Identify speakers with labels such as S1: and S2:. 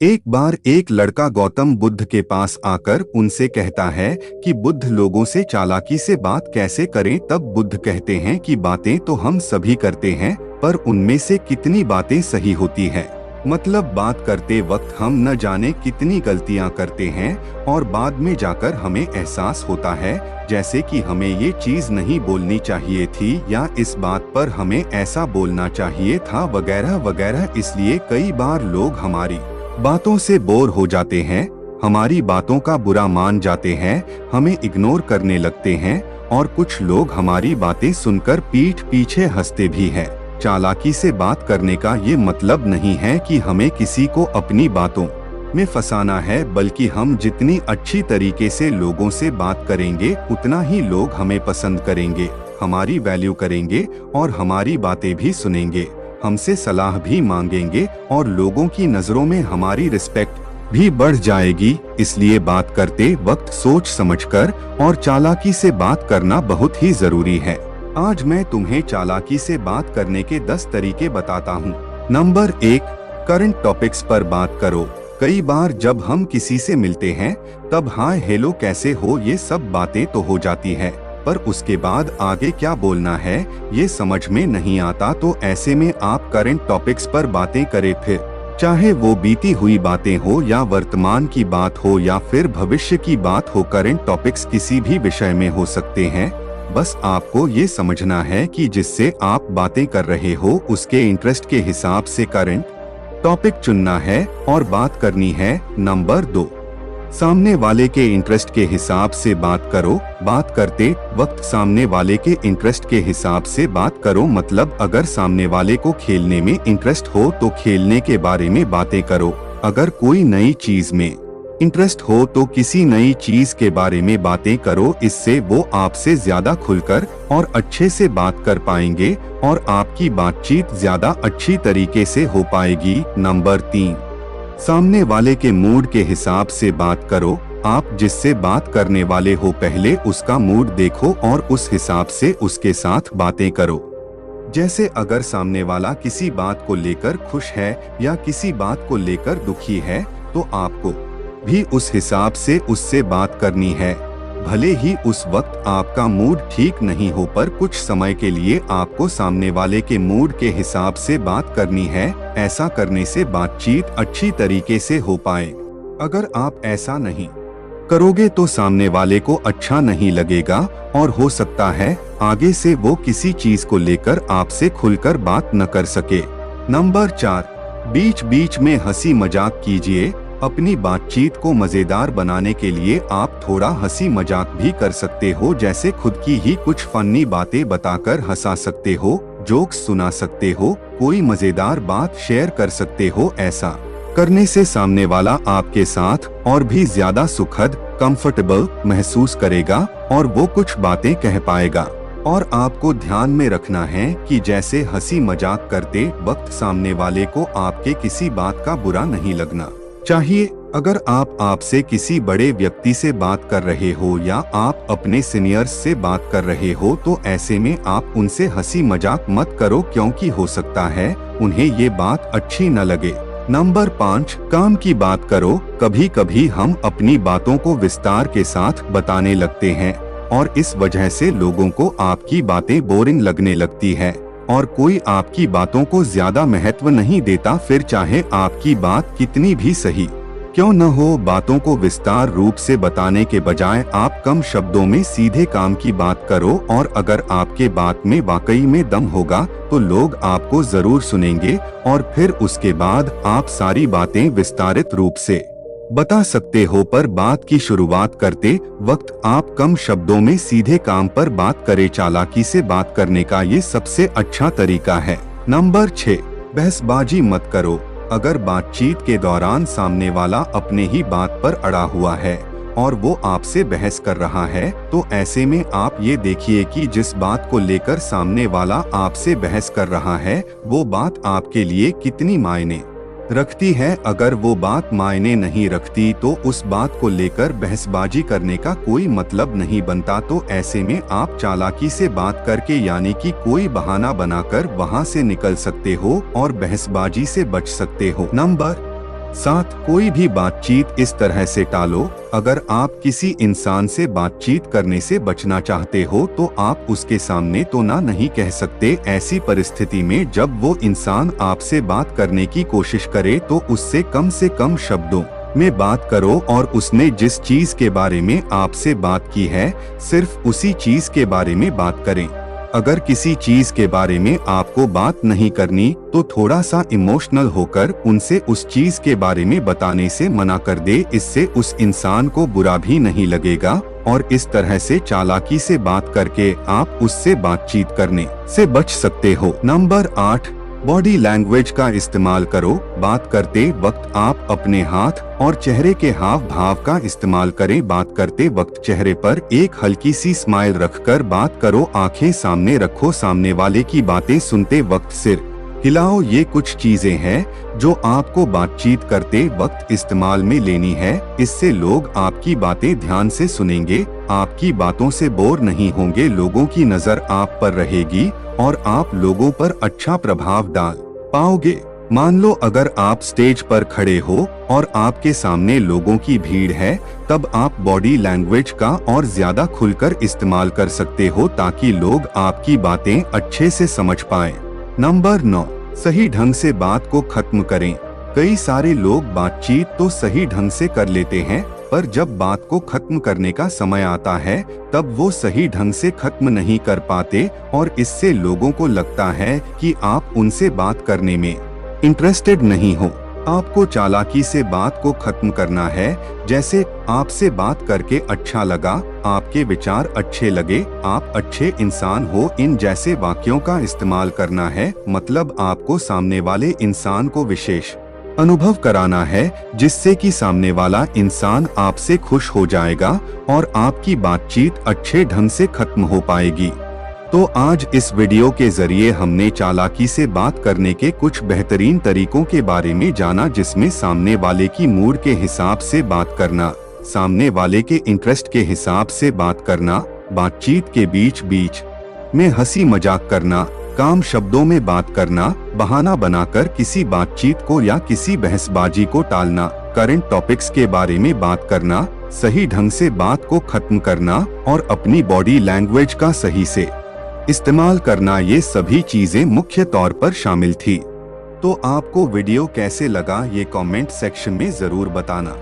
S1: एक बार एक लड़का गौतम बुद्ध के पास आकर उनसे कहता है कि बुद्ध लोगों से चालाकी से बात कैसे करें। तब बुद्ध कहते हैं कि बातें तो हम सभी करते हैं, पर उनमें से कितनी बातें सही होती हैं। मतलब बात करते वक्त हम न जाने कितनी गलतियां करते हैं और बाद में जाकर हमें एहसास होता है जैसे कि हमें ये चीज नहीं बोलनी चाहिए थी या इस बात पर हमें ऐसा बोलना चाहिए था वगैरह वगैरह। इसलिए कई बार लोग हमारी बातों से बोर हो जाते हैं, हमारी बातों का बुरा मान जाते हैं, हमें इग्नोर करने लगते हैं और कुछ लोग हमारी बातें सुनकर पीठ पीछे हंसते भी हैं। चालाकी से बात करने का ये मतलब नहीं है कि हमें किसी को अपनी बातों में फंसाना है, बल्कि हम जितनी अच्छी तरीके से लोगों से बात करेंगे उतना ही लोग हमें पसंद करेंगे, हमारी वैल्यू करेंगे और हमारी बातें भी सुनेंगे, हमसे सलाह भी मांगेंगे और लोगों की नजरों में हमारी रिस्पेक्ट भी बढ़ जाएगी। इसलिए बात करते वक्त सोच समझकर और चालाकी से बात करना बहुत ही जरूरी है। आज मैं तुम्हें चालाकी से बात करने के 10 तरीके बताता हूँ। नंबर 1, करंट टॉपिक्स पर बात करो। कई बार जब हम किसी से मिलते हैं तब हाय हेलो कैसे हो ये सब बातें तो हो जाती है, पर उसके बाद आगे क्या बोलना है ये समझ में नहीं आता। तो ऐसे में आप करंट टॉपिक्स पर बातें करें, फिर चाहे वो बीती हुई बातें हो या वर्तमान की बात हो या फिर भविष्य की बात हो। करंट टॉपिक्स किसी भी विषय में हो सकते हैं, बस आपको ये समझना है कि जिससे आप बातें कर रहे हो उसके इंटरेस्ट के हिसाब से करंट टॉपिक चुनना है और बात करनी है। नंबर 2, सामने वाले के इंटरेस्ट के हिसाब से बात करो। बात करते वक्त सामने वाले के इंटरेस्ट के हिसाब से बात करो। मतलब अगर सामने वाले को खेलने में इंटरेस्ट हो तो खेलने के बारे में बातें करो। अगर कोई नई चीज में इंटरेस्ट हो तो किसी नई चीज के बारे में बातें करो। इससे वो आपसे ज्यादा खुलकर और अच्छे से बात कर पाएंगे और आपकी बातचीत ज्यादा अच्छी तरीके से हो पाएगी। नंबर 3, सामने वाले के मूड के हिसाब से बात करो। आप जिससे बात करने वाले हो पहले उसका मूड देखो और उस हिसाब से उसके साथ बातें करो। जैसे अगर सामने वाला किसी बात को लेकर खुश है या किसी बात को लेकर दुखी है तो आपको भी उस हिसाब से उससे बात करनी है। भले ही उस वक्त आपका मूड ठीक नहीं हो, पर कुछ समय के लिए आपको सामने वाले के मूड के हिसाब से बात करनी है। ऐसा करने से बातचीत अच्छी तरीके से हो पाए। अगर आप ऐसा नहीं करोगे तो सामने वाले को अच्छा नहीं लगेगा और हो सकता है आगे से वो किसी चीज को लेकर आपसे खुलकर बात न कर सके। नंबर 4, बीच बीच में हंसी मजाक कीजिए। अपनी बातचीत को मजेदार बनाने के लिए आप थोड़ा हंसी मजाक भी कर सकते हो, जैसे खुद की ही कुछ फनी बातें बताकर हंसा सकते हो, जोक्स सुना सकते हो, कोई मजेदार बात शेयर कर सकते हो। ऐसा करने से सामने वाला आपके साथ और भी ज्यादा सुखद, कंफर्टेबल महसूस करेगा और वो कुछ बातें कह पाएगा। और आपको ध्यान में रखना है कि जैसे हंसी मजाक करते वक्त सामने वाले को आपके किसी बात का बुरा नहीं लगना चाहिए। अगर आप आपसे किसी बड़े व्यक्ति से बात कर रहे हो या आप अपने सीनियर्स से बात कर रहे हो तो ऐसे में आप उनसे हंसी मजाक मत करो, क्योंकि हो सकता है उन्हें ये बात अच्छी न लगे। नंबर 5, काम की बात करो। कभी कभी हम अपनी बातों को विस्तार के साथ बताने लगते हैं और इस वजह से लोगों को आपकी बातें बोरिंग लगने लगती है और कोई आपकी बातों को ज्यादा महत्व नहीं देता। फिर चाहे आपकी बात कितनी भी सही क्यों न हो, बातों को विस्तार रूप से बताने के बजाय आप कम शब्दों में सीधे काम की बात करो और अगर आपके बात में वाकई में दम होगा तो लोग आपको जरूर सुनेंगे और फिर उसके बाद आप सारी बातें विस्तारित रूप से बता सकते हो। पर बात की शुरुआत करते वक्त आप कम शब्दों में सीधे काम पर बात करें। चालाकी से बात करने का ये सबसे अच्छा तरीका है। नंबर 6, बहसबाजी मत करो। अगर बातचीत के दौरान सामने वाला अपने ही बात पर अड़ा हुआ है और वो आपसे बहस कर रहा है तो ऐसे में आप ये देखिए कि जिस बात को लेकर सामने वाला आपसे बहस कर रहा है वो बात आपके लिए कितनी मायने रखती है। अगर वो बात मायने नहीं रखती तो उस बात को लेकर बहसबाजी करने का कोई मतलब नहीं बनता। तो ऐसे में आप चालाकी से बात करके यानी कि कोई बहाना बनाकर वहां से निकल सकते हो और बहसबाजी से बच सकते हो। नंबर 7. कोई भी बातचीत इस तरह से टालो। अगर आप किसी इंसान से बातचीत करने से बचना चाहते हो तो आप उसके सामने तो ना नहीं कह सकते। ऐसी परिस्थिति में जब वो इंसान आपसे बात करने की कोशिश करे तो उससे से कम शब्दों में बात करो और उसने जिस चीज के बारे में आपसे बात की है सिर्फ उसी चीज के बारे में बात करें। अगर किसी चीज के बारे में आपको बात नहीं करनी तो थोड़ा सा इमोशनल होकर उनसे उस चीज के बारे में बताने से मना कर दे। इससे उस इंसान को बुरा भी नहीं लगेगा और इस तरह से चालाकी से बात करके आप उससे बातचीत करने से बच सकते हो। नंबर 8, बॉडी लैंग्वेज का इस्तेमाल करो। बात करते वक्त आप अपने हाथ और चेहरे के हाव भाव का इस्तेमाल करें। बात करते वक्त चेहरे पर एक हल्की सी स्माइल रखकर बात करो। आंखें सामने रखो। सामने वाले की बातें सुनते वक्त सिर हिलाओ। ये कुछ चीजें हैं जो आपको बातचीत करते वक्त इस्तेमाल में लेनी है। इससे लोग आपकी बातें ध्यान से सुनेंगे, आपकी बातों से बोर नहीं होंगे। लोगों की नजर आप पर रहेगी और आप लोगों पर अच्छा प्रभाव डाल पाओगे। मान लो अगर आप स्टेज पर खड़े हो और आपके सामने लोगों की भीड़ है, तब आप बॉडी लैंग्वेज का और ज्यादा खुलकर इस्तेमाल कर सकते हो ताकि लोग आपकी बातें अच्छे से समझ पाएं। नंबर 9, सही ढंग से बात को खत्म करें। कई सारे लोग बातचीत तो सही ढंग से कर लेते हैं, पर जब बात को खत्म करने का समय आता है तब वो सही ढंग से खत्म नहीं कर पाते और इससे लोगों को लगता है कि आप उनसे बात करने में इंटरेस्टेड नहीं हो। आपको चालाकी से बात को खत्म करना है। जैसे आपसे बात करके अच्छा लगा, आपके विचार अच्छे लगे, आप अच्छे इंसान हो, इन जैसे वाक्यों का इस्तेमाल करना है। मतलब आपको सामने वाले इंसान को विशेष अनुभव कराना है जिससे कि सामने वाला इंसान आपसे खुश हो जाएगा और आपकी बातचीत अच्छे ढंग से खत्म हो पाएगी। तो आज इस वीडियो के जरिए हमने चालाकी से बात करने के कुछ बेहतरीन तरीकों के बारे में जाना, जिसमें सामने वाले की मूड के हिसाब से बात करना, सामने वाले के इंटरेस्ट के हिसाब से बात करना, बातचीत के बीच बीच में हंसी मजाक करना, काम शब्दों में बात करना, बहाना बनाकर किसी बातचीत को या किसी बहसबाजी को टालना, करंट टॉपिक्स के बारे में बात करना, सही ढंग से बात को खत्म करना और अपनी बॉडी लैंग्वेज का सही से इस्तेमाल करना, ये सभी चीजें मुख्य तौर पर शामिल थी। तो आपको वीडियो कैसे लगा ये कमेंट सेक्शन में जरूर बताना।